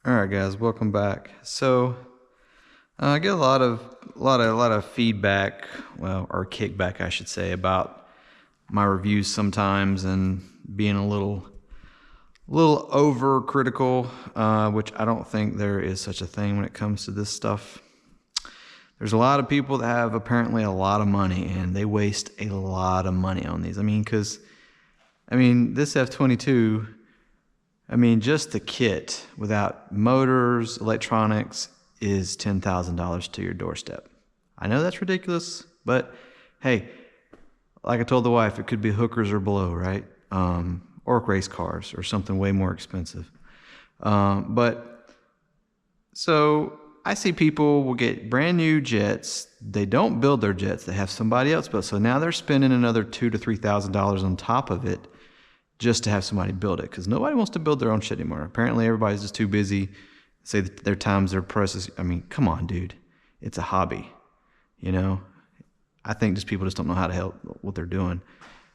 All right, guys, welcome back. So I get a lot of feedback, well, or kickback, I should say, about my reviews sometimes and being a little overcritical, which I don't think there is such a thing when it comes to this stuff. There's a lot of people that have apparently a lot of money, and they waste a lot of money on these. This F-22. Just the kit without motors, electronics is $10,000 to your doorstep. I know that's ridiculous, but hey, like I told the wife, it could be hookers or below, right? Or race cars or something way more expensive. But so I see people will get brand new jets. They don't build their jets; they have somebody else build. So now they're spending another $2,000 to $3,000 on top of it just to have somebody build it, because nobody wants to build their own shit anymore. Apparently everybody's just too busy. Say that their times, their precious. Come on, dude. It's a hobby, you know? I think just people just don't know how to help what they're doing.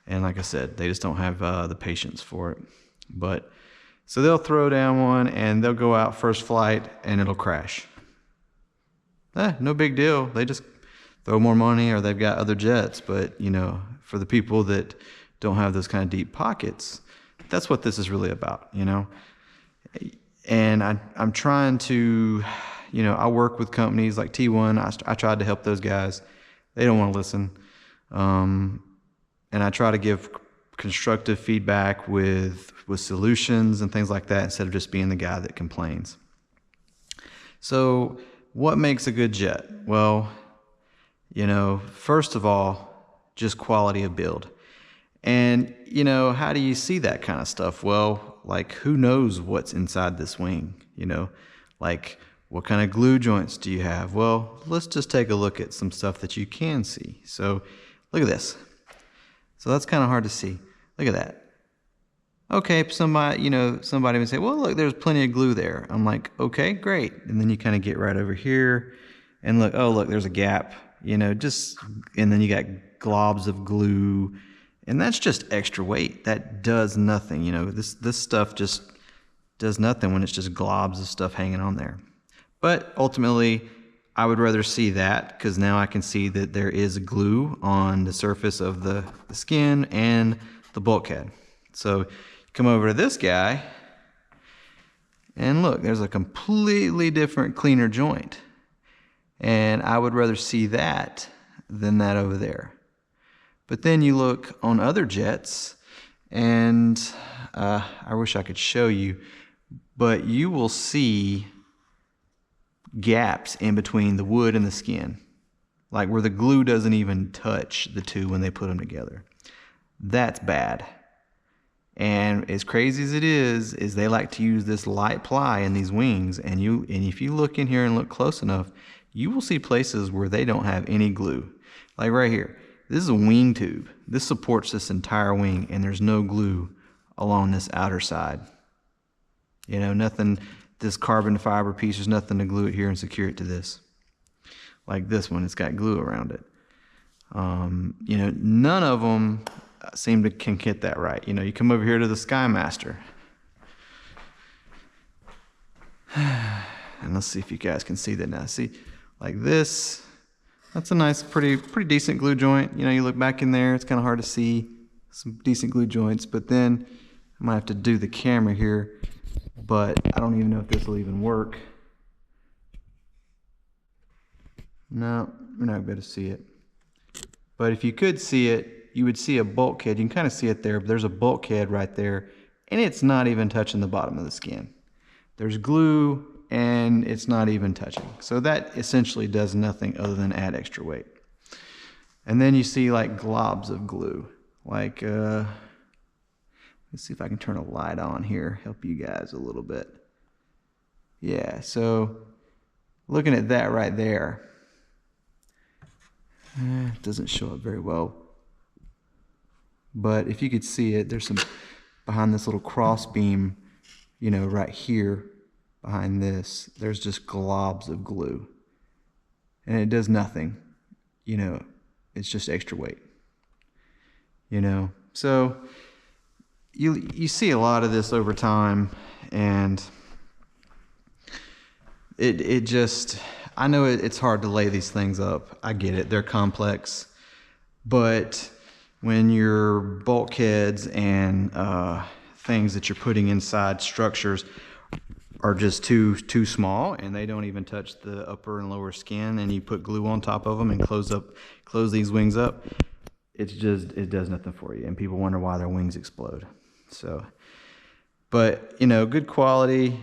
And like I said, they just don't have the patience for it. But so they'll throw down one and they'll go out first flight and it'll crash. No big deal. They just throw more money, or they've got other jets. But, for the people that don't have those kind of deep pockets, that's what this is really about, And I'm trying to, I work with companies like T1. I tried to help those guys. They don't want to listen. And I try to give constructive feedback with solutions and things like that, instead of just being the guy that complains. So what makes a good jet? Well, first of all, just quality of build. And, how do you see that kind of stuff? Well, like, who knows what's inside this wing? Like, what kind of glue joints do you have? Well, let's just take a look at some stuff that you can see. So look at this. So that's kind of hard to see. Look at that. Okay, somebody would say, well, look, there's plenty of glue there. I'm like, okay, great. And then you kind of get right over here and look, oh, look, there's a gap, and then you got globs of glue. And that's just extra weight. That does nothing. This stuff just does nothing when it's just globs of stuff hanging on there. But ultimately, I would rather see that, because now I can see that there is glue on the surface of the skin and the bulkhead. So you come over to this guy, and look, there's a completely different, cleaner joint. And I would rather see that than that over there. But then you look on other jets, and I wish I could show you, but you will see gaps in between the wood and the skin, like where the glue doesn't even touch the two when they put them together. That's bad. And as crazy as it is they like to use this light ply in these wings, and if you look in here and look close enough, you will see places where they don't have any glue. Like right here. This is a wing tube. This supports this entire wing, and there's no glue along this outer side. Nothing, this carbon fiber piece, there's nothing to glue it here and secure it to this. Like this one, it's got glue around it. None of them can get that right. You come over here to the Skymaster. And let's see if you guys can see that now. See, like this. That's a nice, pretty decent glue joint. You look back in there, it's kind of hard to see some decent glue joints, but then I might have to do the camera here, but I don't even know if this will even work. No, we're not going to be able to see it. But if you could see it, you would see a bulkhead. You can kind of see it there, but there's a bulkhead right there, and it's not even touching the bottom of the skin. There's glue, and it's not even touching. So that essentially does nothing other than add extra weight. And then you see like globs of glue. Like, let's see if I can turn a light on here, help you guys a little bit. Yeah, so looking at that right there, it doesn't show up very well. But if you could see it, there's some behind this little cross beam, right here. Behind this, there's just globs of glue, and it does nothing. It's just extra weight. So you see a lot of this over time, and it just, I know it's hard to lay these things up. I get it. They're complex. But when your bulkheads and things that you're putting inside structures are just too small and they don't even touch the upper and lower skin, and you put glue on top of them and close these wings up, it does nothing for you, and people wonder why their wings explode. So, but you know, good quality.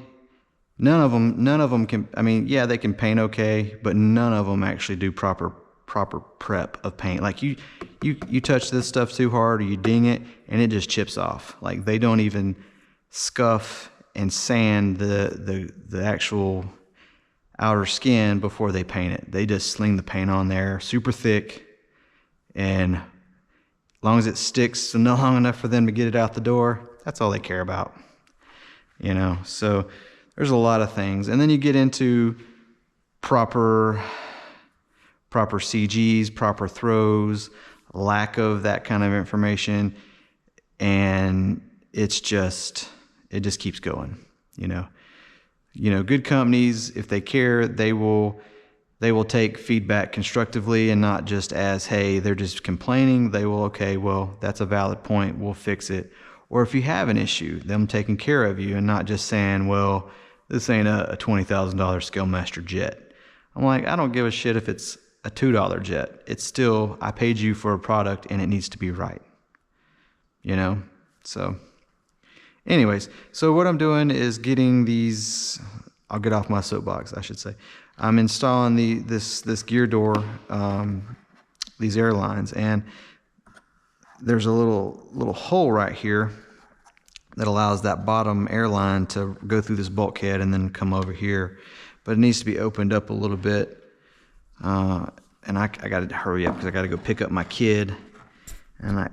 None of them can, I mean, yeah, they can paint okay, but none of them actually do proper prep of paint. Like you touch this stuff too hard, or you ding it and it just chips off. Like they don't even scuff and sand the actual outer skin before they paint it. They just sling the paint on there super thick, and as long as it sticks long enough for them to get it out the door, that's all they care about, you know. So there's a lot of things, and then you get into proper CGs, proper throws, lack of that kind of information, and it just keeps going, you know. Good companies, if they care, they will take feedback constructively and not just as, hey, they're just complaining. They will, okay, well, that's a valid point, we'll fix it. Or if you have an issue, them taking care of you and not just saying, well, this ain't a $20,000 Scalemaster jet. I'm like, I don't give a shit if it's a $2 jet. It's still, I paid you for a product and it needs to be right, you know. So anyways, so what I'm doing is getting these, I'll get off my soapbox, I should say. I'm installing this gear door, these airlines, and there's a little hole right here that allows that bottom airline to go through this bulkhead and then come over here. But it needs to be opened up a little bit. And I got to hurry up because I got to go pick up my kid. And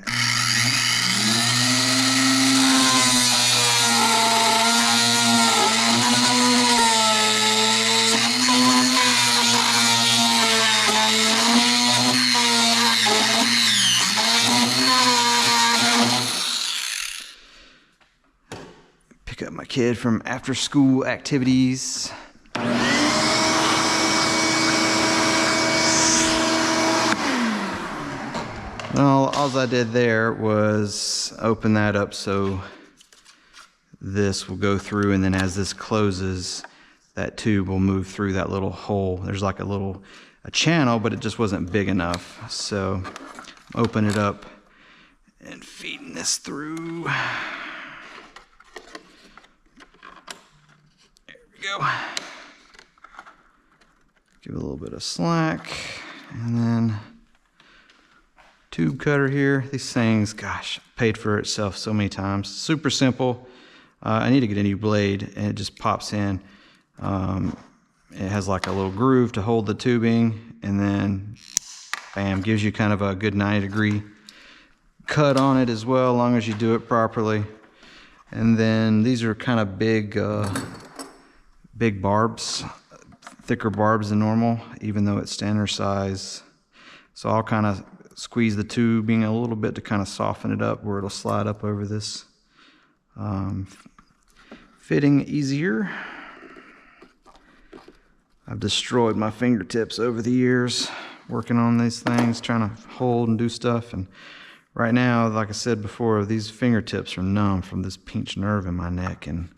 pick up my kid from after school activities. Well, all I did there was open that up so this will go through, and then as this closes, that tube will move through that little hole. There's like a channel, but it just wasn't big enough. So open it up and feeding this through. There we go. Give it a little bit of slack, and then tube cutter here. These things, gosh, paid for itself so many times. Super simple. I need to get a new blade, and it just pops in. It has like a little groove to hold the tubing, and then bam, gives you kind of a good 90-degree cut on it as well, as long as you do it properly. And then these are kind of big barbs, thicker barbs than normal, even though it's standard size. So I'll kind of squeeze the tubing a little bit to kind of soften it up where it'll slide up over this, fitting easier. I've destroyed my fingertips over the years working on these things, trying to hold and do stuff, and right now, like I said before, these fingertips are numb from this pinched nerve in my neck, and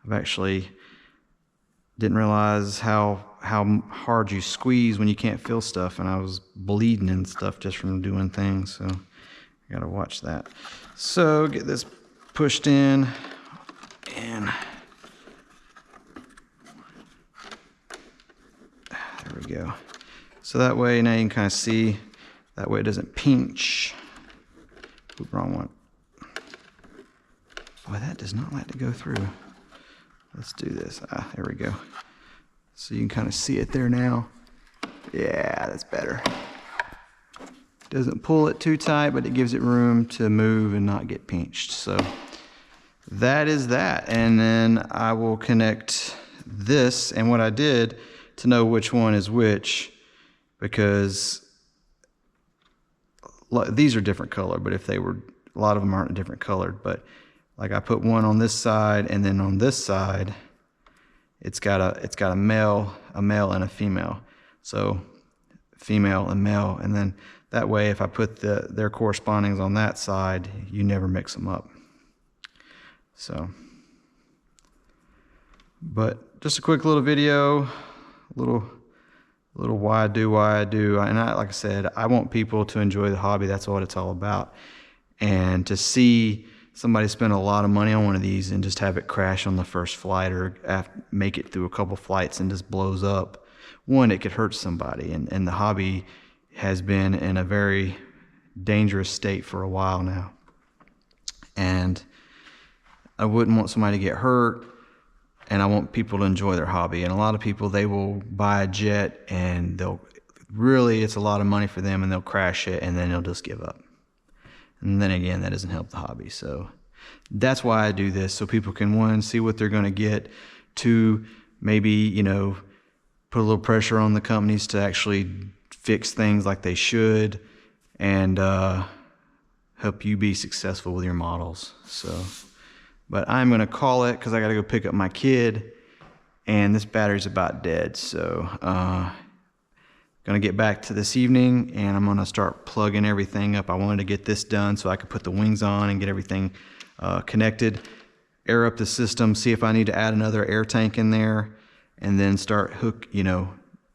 I've actually didn't realize how hard you squeeze when you can't feel stuff, and I was bleeding and stuff just from doing things, so I gotta watch that. So get this pushed in, and there we go. So that way now you can kind of see, that way it doesn't pinch. Oops, wrong one. Boy, that does not like to go through. Let's do this. There we go. So you can kind of see it there now. Yeah, that's better. Doesn't pull it too tight, but it gives it room to move and not get pinched. So that is that. And then I will connect this, and what I did to know which one is which, because these are different color, but if they were, a lot of them aren't different colored, but like I put one on this side, and then on this side, it's got a male and a female. So female and male, and then that way if I put their correspondings on that side, you never mix them up. So, but just a quick little video, little why I do, and like I said, I want people to enjoy the hobby. That's what it's all about. And to see somebody spend a lot of money on one of these and just have it crash on the first flight, or make it through a couple flights and just blows up, one, it could hurt somebody. And the hobby has been in a very dangerous state for a while now. And I wouldn't want somebody to get hurt, and I want people to enjoy their hobby. And a lot of people, they will buy a jet and it's a lot of money for them, and they'll crash it and then they'll just give up. And then again, that doesn't help the hobby. So that's why I do this, so people can, one, see what they're going to get, two, maybe, put a little pressure on the companies to actually fix things like they should, and help you be successful with your models. So, but I'm going to call it because I got to go pick up my kid, and this battery's about dead. So going to get back to this evening, and I'm going to start plugging everything up. I wanted to get this done so I could put the wings on and get everything connected, air up the system, see if I need to add another air tank in there, and then start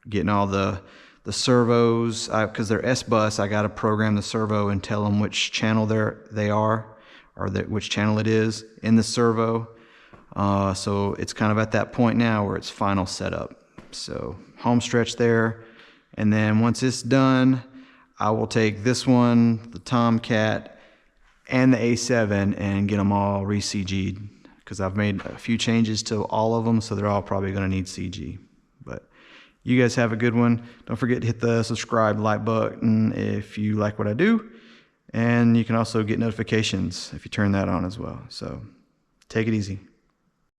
getting all the servos, because they're S-bus. I got to program the servo and tell them which channel they are, or which channel it is in the servo. So it's kind of at that point now where it's final setup. So home stretch there. And then once it's done, I will take this one, the Tomcat, and the A7, and get them all re-CG'd, because I've made a few changes to all of them, so they're all probably going to need CG. But you guys have a good one. Don't forget to hit the subscribe, like button if you like what I do. And you can also get notifications if you turn that on as well. So take it easy.